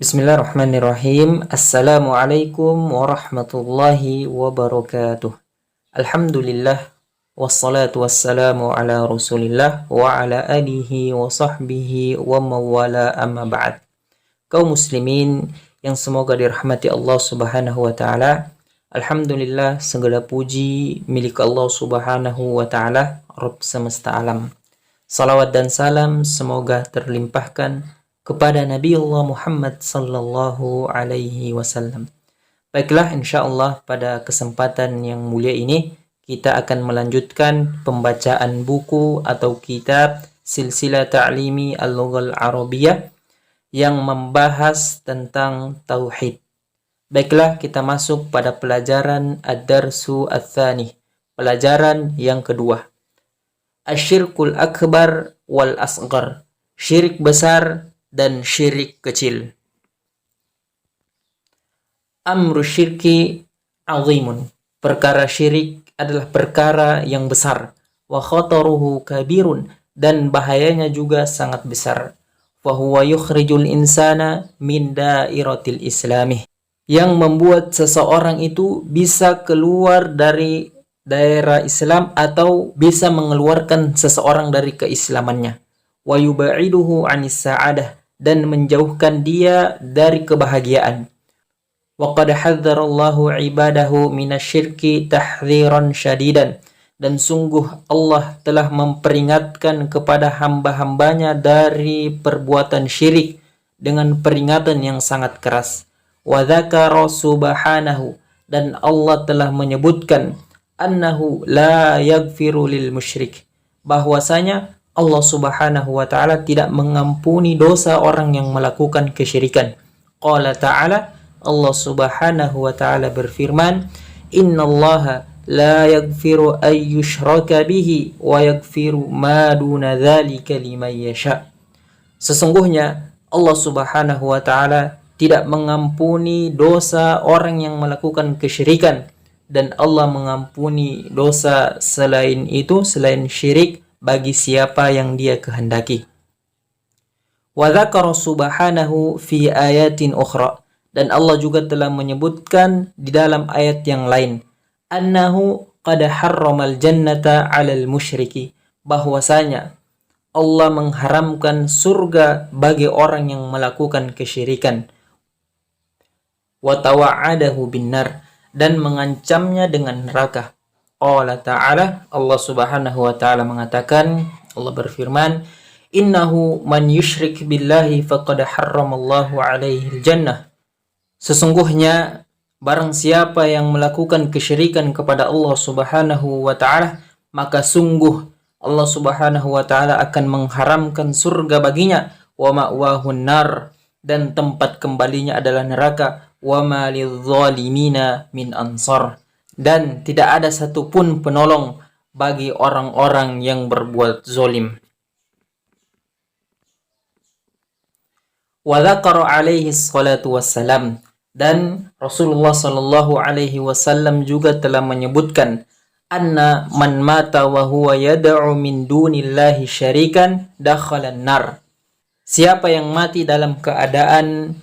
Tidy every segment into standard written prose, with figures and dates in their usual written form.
Bismillahirrahmanirrahim. Assalamualaikum warahmatullahi wabarakatuh. Alhamdulillah wassalatu wassalamu ala Rasulillah wa ala alihi wa sahbihi wa mawala amma ba'd. Kaum muslimin yang semoga dirahmati Allah Subhanahu wa taala. Alhamdulillah, segala puji milik Allah Subhanahu wa taala, Rabb semesta alam. Salawat dan salam semoga terlimpahkan kepada Nabi Allah Muhammad sallallahu alaihi wasallam. Baiklah, insyaallah pada kesempatan yang mulia ini kita akan melanjutkan pembacaan buku atau kitab Silsilah Ta'limi Al-Lughal Arabiyyah yang membahas tentang tauhid. Baiklah, kita masuk pada pelajaran Ad-Darsu Ats-Tsani, pelajaran yang kedua. Asyirkul akbar wal asghar, syirik besar dan syirik kecil. Amru syirki azimun, perkara syirik adalah perkara yang besar. Wa khataruhu kabirun, dan bahayanya juga sangat besar. Wa huwa yukhrijul insana min dairatil islamih, yang membuat seseorang itu bisa keluar dari daerah Islam atau bisa mengeluarkan seseorang dari keislamannya. Wa yubaiduhu anis sa'adah, dan menjauhkan dia dari kebahagiaan. Wa qad hadzarallahu ibadahu minasyirki tahdziran syadidan, dan sungguh Allah telah memperingatkan kepada hamba-hambanya dari perbuatan syirik dengan peringatan yang sangat keras. Wa dzakara subhanahu, dan Allah telah menyebutkan annahu la yaghfiru lil musyrik, bahwasanya Allah Subhanahu wa taala tidak mengampuni dosa orang yang melakukan kesyirikan. Qala ta'ala, Allah Subhanahu wa taala berfirman, "Innallaha la yaghfiru ay yushraka bihi wa yaghfiru ma duna dzalika liman yasha." Sesungguhnya Allah Subhanahu wa taala tidak mengampuni dosa orang yang melakukan kesyirikan, dan Allah mengampuni dosa selain itu, selain syirik, bagi siapa yang dia kehendaki. Wa dzakara subhanahu fi ayatin ukhra, dan Allah juga telah menyebutkan di dalam ayat yang lain, annahu qad harramal jannata 'alal musyriki, bahwasanya Allah mengharamkan surga bagi orang yang melakukan kesyirikan. Wa tawa'adahu binnar, dan mengancamnya dengan neraka. Allah Ta'ala, Allah Subhanahu wa Ta'ala mengatakan, Allah berfirman, "Innahu man yusyrik billahi faqad harramallahu alaihi jannah." Sesungguhnya barang siapa yang melakukan kesyirikan kepada Allah Subhanahu wa Ta'ala, maka sungguh Allah Subhanahu wa Ta'ala akan mengharamkan surga baginya. Wa ma'wahun nar, dan tempat kembalinya adalah neraka. Wa ma lidzalimina min ansar, dan tidak ada satupun penolong bagi orang-orang yang berbuat zolim. Wa dzakara alaihi salatu wassalam, dan Rasulullah sallallahu alaihi wasallam juga telah menyebutkan, anna man mata wa huwa yad'u min dunillahi syarikan dakhalan nar. Siapa yang mati dalam keadaan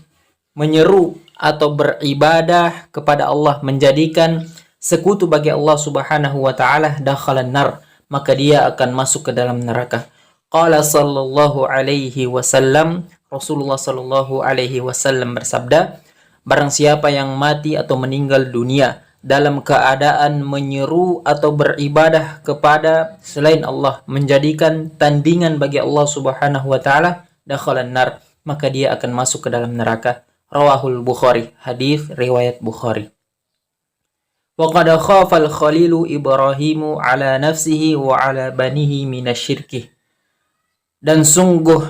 menyeru atau beribadah kepada Allah, menjadikan sekutu bagi Allah Subhanahu wa taala, dakhalan nar, maka dia akan masuk ke dalam neraka. Qala sallallahu alaihi wasallam, Rasulullah sallallahu alaihi wasallam bersabda, barang siapa yang mati atau meninggal dunia dalam keadaan menyeru atau beribadah kepada selain Allah, menjadikan tandingan bagi Allah Subhanahu wa taala, dakhalan nar, maka dia akan masuk ke dalam neraka. Rawahul Bukhari, hadis riwayat Bukhari. Wa qad khafa al-khalilu Ibrahimu ala nafsihi wa ala banihi minasyirki, dan sungguh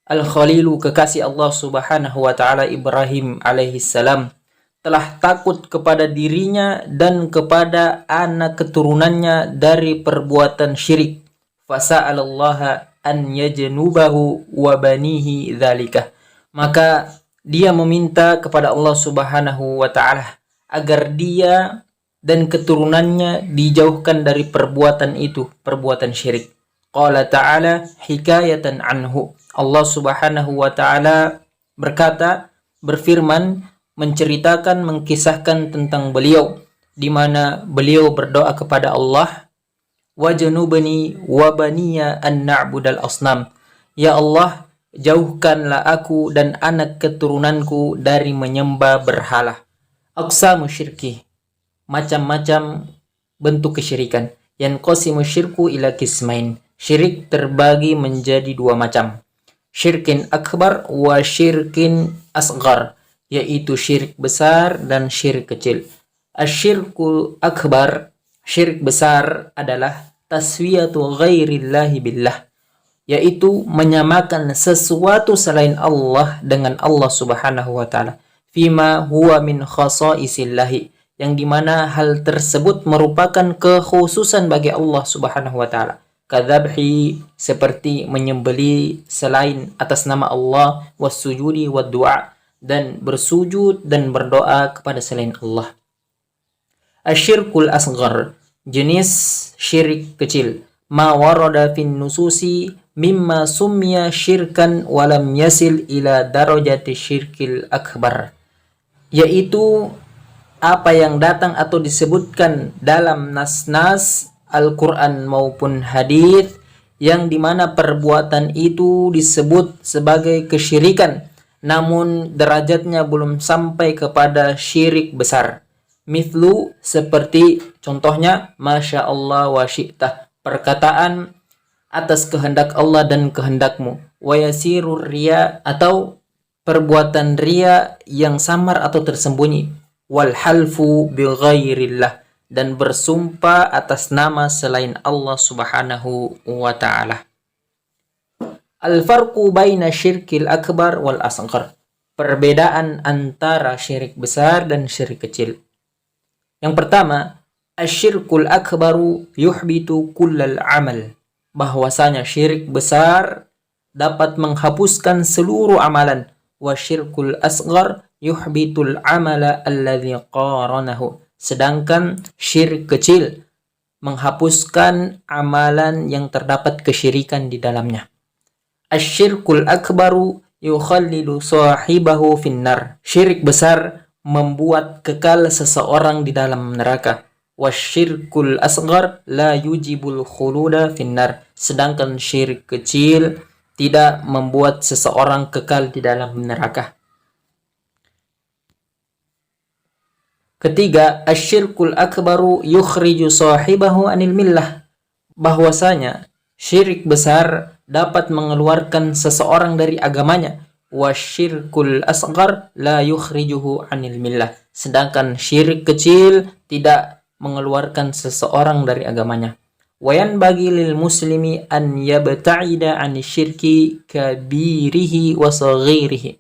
al-khalilu, kekasih Allah Subhanahu wa taala Ibrahim alaihi salam, telah takut kepada dirinya dan kepada anak keturunannya dari perbuatan syirik. Fasa'alallaha an yajnubahu wa banihi dzalika, maka dia meminta kepada Allah Subhanahu wa taala agar dia dan keturunannya dijauhkan dari perbuatan itu, perbuatan syirik. Qala ta'ala hikayatan anhu, Allah Subhanahu wa taala berkata berfirman menceritakan, mengkisahkan tentang beliau, di mana beliau berdoa kepada Allah, wajnubni wa baniya an na'budal asnam. Ya Allah, jauhkanlah aku dan anak keturunanku dari menyembah berhala. Aqsamu syirki, macam-macam bentuk kesyirikan. Yanqasimu syirku ila qismain, syirik terbagi menjadi dua macam. Syirkin akbar wa syirkin asgar, yaitu syirik besar dan syirik kecil. Asyirku akbar, syirik besar adalah taswiyatu ghairillahi billah, yaitu menyamakan sesuatu selain Allah dengan Allah Subhanahu wa taala, fima huwa min khasaisillahi, yang dimana hal tersebut merupakan kekhususan bagi Allah Subhanahu wa taala. Kadzabhi, seperti menyembeli selain atas nama Allah, wasujudi wad du'a, dan bersujud dan berdoa kepada selain Allah. Asyirkul asghar, jenis syirik kecil, ma warada fin nususi mimma summiya syirkan walam yasil ila darajati syirkil akbar, yaitu apa yang datang atau disebutkan dalam nas-nas Al-Quran maupun hadis yang dimana perbuatan itu disebut sebagai kesyirikan, namun derajatnya belum sampai kepada syirik besar. Mithlu, seperti contohnya, Masya Allah wa syi'tah, perkataan atas kehendak Allah dan kehendakmu. Wa yasirur riya, atau perbuatan riya yang samar atau tersembunyi. Wal halfu bi ghairillah, dan bersumpah atas nama selain Allah Subhanahu wa ta'ala. Al-farqu baina syirkil akbar wal asghar, perbedaan antara syirik besar dan syirik kecil. Yang pertama, asyirkul akbaru yuhbitu kullal amal, bahwasanya syirik besar dapat menghapuskan seluruh amalan. Wa syirkul asghar yuhbitul amala alladhi qaranahu, sedangkan syirik kecil menghapuskan amalan yang terdapat kesyirikan di dalamnya. Asyirkul akbaru yukhallidu sahibahu finnar, syirik besar membuat kekal seseorang di dalam neraka. Wasyirkul asghar la yujibul khuluda finnar, sedangkan syirik kecil tidak membuat seseorang kekal di dalam neraka. Ketiga, asyirkul akbaru yukhriju sahibahu anil millah, bahwasanya syirik besar dapat mengeluarkan seseorang dari agamanya. Wasyirkul asghar la yukhrijuhu anil millah, sedangkan syirik kecil tidak mengeluarkan seseorang dari agamanya. Wayan bagi lil muslimi an yabta'ida an syirki kabirihi wa saghirihi,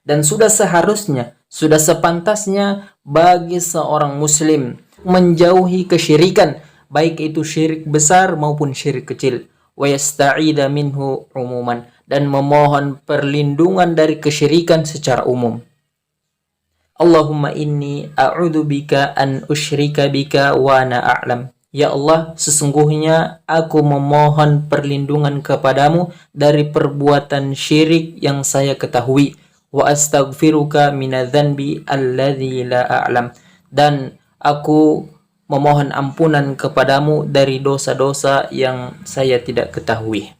dan sudah seharusnya, sudah sepantasnya bagi seorang muslim menjauhi kesyirikan, baik itu syirik besar maupun syirik kecil. Wa yasta'ida minhu umuman, dan memohon perlindungan dari kesyirikan secara umum. Allahumma inni a'udzubika an usyrika bika wa ana a'lam. Ya Allah, sesungguhnya aku memohon perlindungan kepadamu dari perbuatan syirik yang saya ketahui. Wa astaghfiruka minadz-dzanbi alladzi la a'lam, dan aku memohon ampunan kepadamu dari dosa-dosa yang saya tidak ketahui.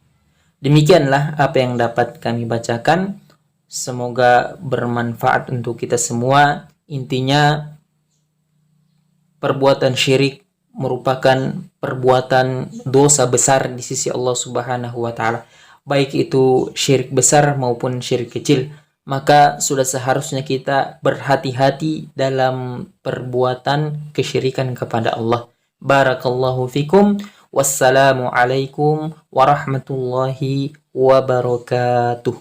Demikianlah apa yang dapat kami bacakan. Semoga bermanfaat untuk kita semua. Intinya, perbuatan syirik merupakan perbuatan dosa besar di sisi Allah Subhanahu wa taala, baik itu syirik besar maupun syirik kecil. Maka sudah seharusnya kita berhati-hati dalam perbuatan kesyirikan kepada Allah. Barakallahu fikum. Wassalamu alaikum warahmatullahi wabarakatuh.